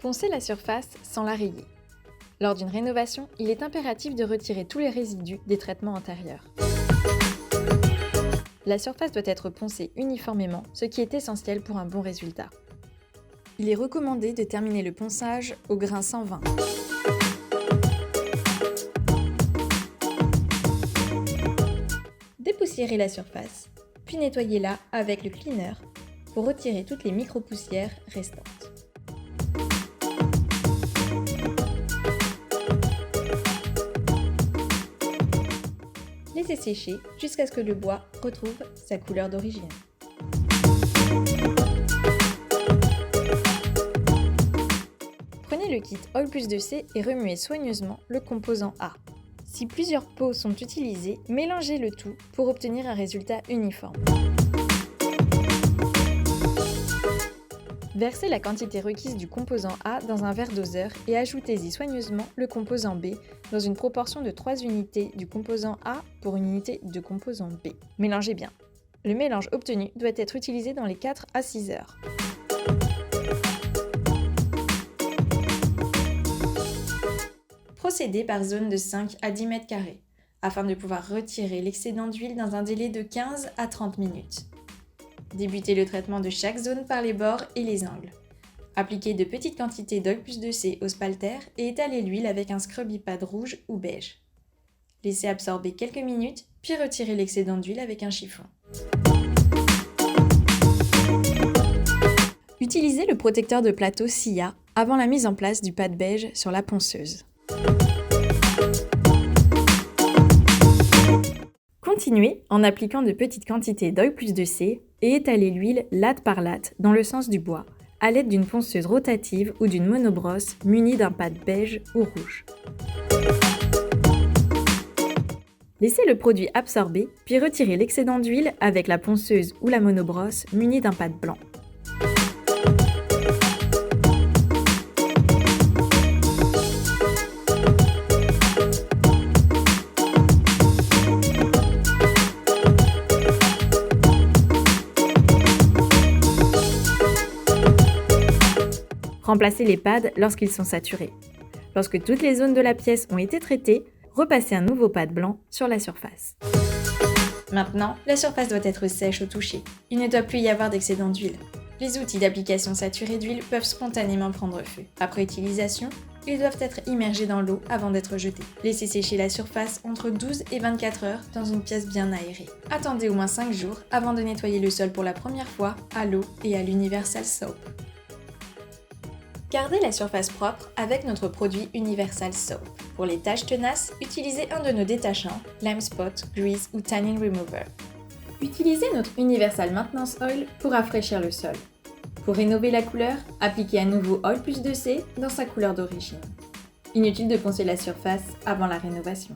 Poncer la surface sans la rayer. Lors d'une rénovation, il est impératif de retirer tous les résidus des traitements antérieurs. La surface doit être poncée uniformément, ce qui est essentiel pour un bon résultat. Il est recommandé de terminer le ponçage au grain 120. Dépoussiérez la surface, puis nettoyez-la avec le cleaner pour retirer toutes les micro-poussières restantes. Laissez sécher jusqu'à ce que le bois retrouve sa couleur d'origine. Prenez le kit Oil plus 2C et remuez soigneusement le composant A. Si plusieurs pots sont utilisés, mélangez le tout pour obtenir un résultat uniforme. Versez la quantité requise du composant A dans un verre doseur et ajoutez-y soigneusement le composant B dans une proportion de 3 unités du composant A pour une unité de composant B. Mélangez bien. Le mélange obtenu doit être utilisé dans les 4 à 6 heures. Procédez par zone de 5 à 10 mètres carrés afin de pouvoir retirer l'excédent d'huile dans un délai de 15 à 30 minutes. Débutez le traitement de chaque zone par les bords et les angles. Appliquez de petites quantités d'Oil plus 2C au spalter et étalez l'huile avec un scrubby pad rouge ou beige. Laissez absorber quelques minutes, puis retirez l'excédent d'huile avec un chiffon. Utilisez le protecteur de plateau SIA avant la mise en place du pad beige sur la ponceuse. Continuez en appliquant de petites quantités d'Oil plus 2C et étalez l'huile latte par latte dans le sens du bois à l'aide d'une ponceuse rotative ou d'une monobrosse munie d'un pad beige ou rouge. Laissez le produit absorber puis retirez l'excédent d'huile avec la ponceuse ou la monobrosse munie d'un pad blanc. Remplacez les pads lorsqu'ils sont saturés. Lorsque toutes les zones de la pièce ont été traitées, repassez un nouveau pad blanc sur la surface. Maintenant, la surface doit être sèche au toucher. Il ne doit plus y avoir d'excédent d'huile. Les outils d'application saturés d'huile peuvent spontanément prendre feu. Après utilisation, ils doivent être immergés dans l'eau avant d'être jetés. Laissez sécher la surface entre 12 et 24 heures dans une pièce bien aérée. Attendez au moins 5 jours avant de nettoyer le sol pour la première fois à l'eau et à l'Universal Soap. Gardez la surface propre avec notre produit Universal Soap. Pour les taches tenaces, utilisez un de nos détachants, Lime Spot, Grease ou Tanning Remover. Utilisez notre Universal Maintenance Oil pour rafraîchir le sol. Pour rénover la couleur, appliquez à nouveau Oil plus 2C dans sa couleur d'origine. Inutile de poncer la surface avant la rénovation.